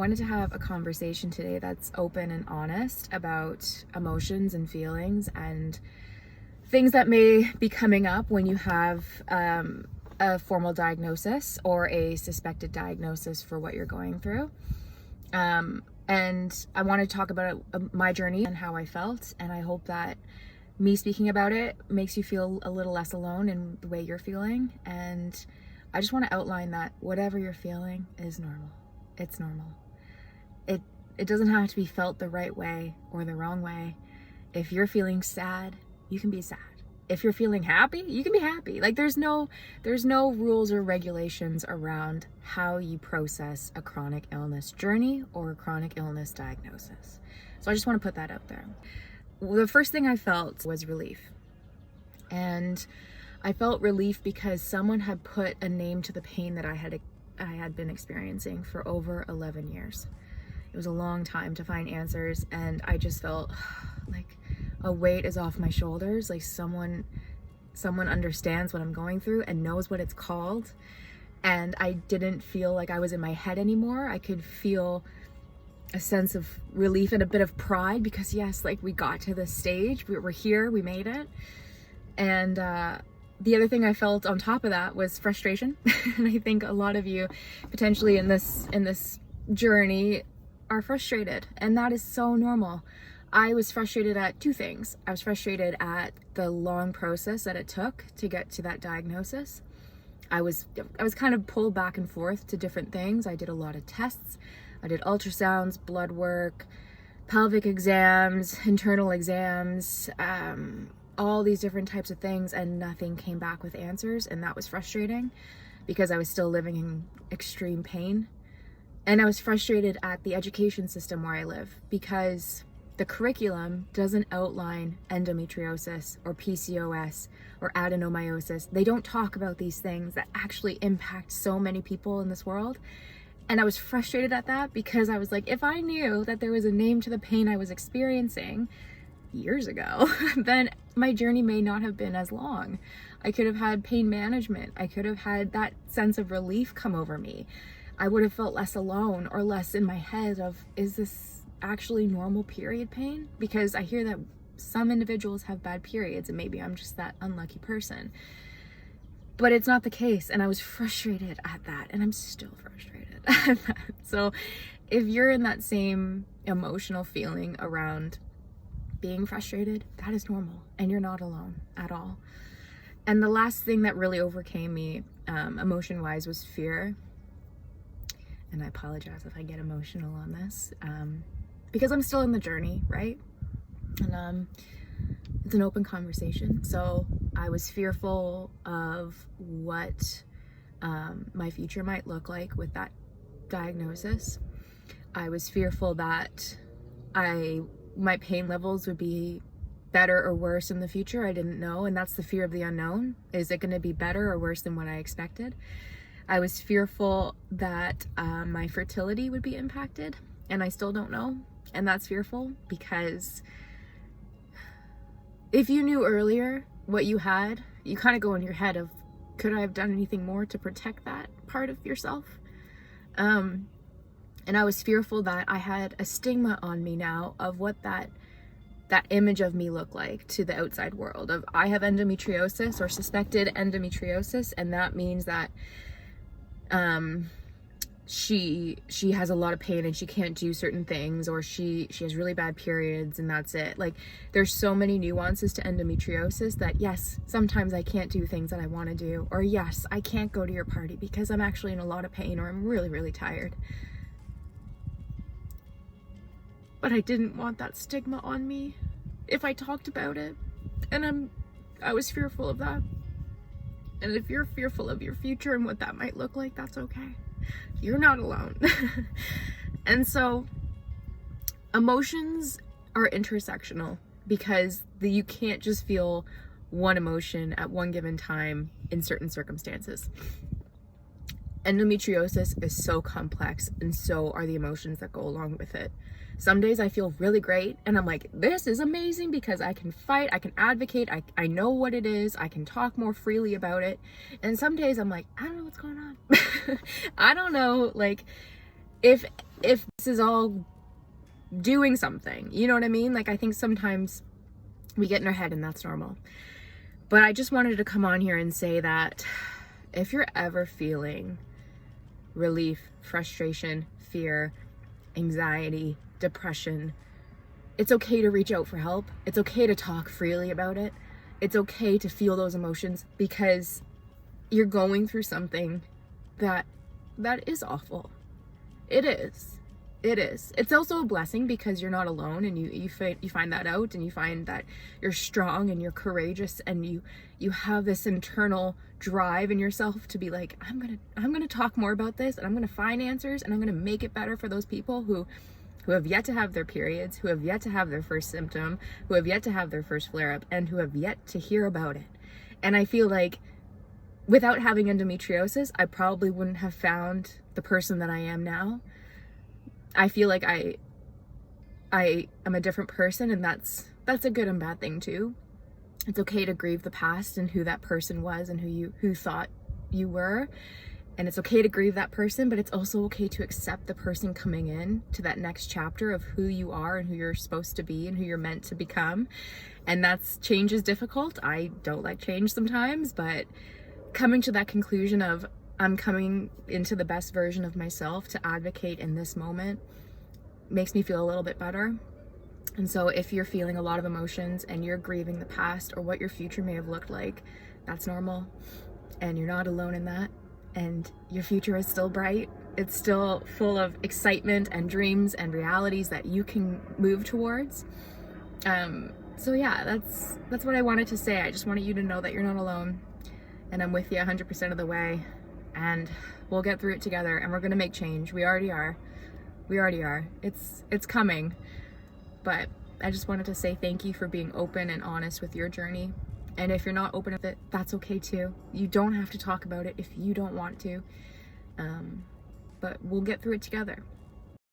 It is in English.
Wanted to have a conversation today that's open and honest about emotions and feelings and things that may be coming up when you have a formal diagnosis or a suspected diagnosis for what you're going through. And I want to talk about my journey and how I felt, and I hope that me speaking about it makes you feel a little less alone in the way you're feeling. And I just want to outline that whatever you're feeling is normal. It's normal. It doesn't have to be felt the right way or the wrong way. If you're feeling sad, you can be sad. If you're feeling happy, you can be happy. Like there's no rules or regulations around how you process a chronic illness journey or a chronic illness diagnosis. So I just want to put that out there. The first thing I felt was relief. And I felt relief because someone had put a name to the pain that I had been experiencing for over 11 years. It was a long time to find answers, and I just felt like a weight is off my shoulders, like someone understands what I'm going through and knows what it's called. And I didn't feel like I was in my head anymore. I could feel a sense of relief and a bit of pride because yes, like we got to this stage, we're here, we made it. And the other thing I felt on top of that was frustration. And I think a lot of you potentially in this journey are frustrated, and that is so normal. I was frustrated at two things. I was frustrated at the long process that it took to get to that diagnosis. I was kind of pulled back and forth to different things. I did a lot of tests. I did ultrasounds, blood work, pelvic exams, internal exams, all these different types of things, and nothing came back with answers. And that was frustrating because I was still living in extreme pain. And I was frustrated at the education system where I live because the curriculum doesn't outline endometriosis or PCOS or adenomyosis. They don't talk about these things that actually impact so many people in this world. And I was frustrated at that because I was like, if I knew that there was a name to the pain I was experiencing years ago, then my journey may not have been as long. I could have had pain management. I could have had that sense of relief come over me. I would have felt less alone or less in my head of, is this actually normal period pain? Because I hear that some individuals have bad periods and maybe I'm just that unlucky person. But it's not the case, and I was frustrated at that, and I'm still frustrated at that. So if you're in that same emotional feeling around being frustrated, that is normal, and you're not alone at all. And the last thing that really overcame me emotion-wise was fear. And I apologize if I get emotional on this, because I'm still in the journey, right? And it's an open conversation. So I was fearful of what my future might look like with that diagnosis. I was fearful that my pain levels would be better or worse in the future. I didn't know, and that's the fear of the unknown. Is it going to be better or worse than what I expected? I was fearful that my fertility would be impacted, and I still don't know. And that's fearful because if you knew earlier what you had, you kind of go in your head of, could I have done anything more to protect that part of yourself? And I was fearful that I had a stigma on me now of what that image of me looked like to the outside world of I have endometriosis or suspected endometriosis, and that means that she has a lot of pain and she can't do certain things, or she has really bad periods and that's it. Like there's so many nuances to endometriosis that yes, sometimes I can't do things that I want to do, or yes, I can't go to your party because I'm actually in a lot of pain or I'm really, really tired. But I didn't want that stigma on me if I talked about it, and I was fearful of that. And if you're fearful of your future and what that might look like, that's okay. You're not alone. And so emotions are intersectional because you can't just feel one emotion at one given time in certain circumstances. Endometriosis is so complex, and so are the emotions that go along with it. Some days I feel really great and I'm like, this is amazing because I can fight, I can advocate, I know what it is, I can talk more freely about it. And some days I'm like, I don't know what's going on. I don't know, like, if this is all doing something, you know what I mean? Like, I think sometimes we get in our head, and that's normal. But I just wanted to come on here and say that if you're ever feeling relief, frustration, fear, anxiety, depression, it's okay to reach out for help. It's okay to talk freely about it. It's okay to feel those emotions, because you're going through something that is awful. It is. It is. It's also a blessing, because you're not alone, and you find that out, and you find that you're strong and you're courageous, and you have this internal drive in yourself to be like, I'm gonna talk more about this, and I'm gonna find answers, and I'm gonna make it better for those people who have yet to have their periods, who have yet to have their first symptom, who have yet to have their first flare up, and who have yet to hear about it. And I feel like without having endometriosis, I probably wouldn't have found the person that I am now. I feel like I am a different person, and that's a good and bad thing too. It's okay to grieve the past and who that person was and who thought you were. And it's okay to grieve that person, but it's also okay to accept the person coming in to that next chapter of who you are and who you're supposed to be and who you're meant to become. And change is difficult. I don't like change sometimes, but coming to that conclusion of, I'm coming into the best version of myself to advocate in this moment, makes me feel a little bit better. And so if you're feeling a lot of emotions and you're grieving the past or what your future may have looked like, that's normal. And you're not alone in that. And your future is still bright. It's still full of excitement and dreams and realities that you can move towards. So yeah, that's what I wanted to say. I just wanted you to know that you're not alone. And I'm with you 100% of the way. And we'll get through it together, and we're gonna make change. We already are. It's coming. But I just wanted to say thank you for being open and honest with your journey. And if you're not open with it, that's okay too. You don't have to talk about it if you don't want to. But we'll get through it together.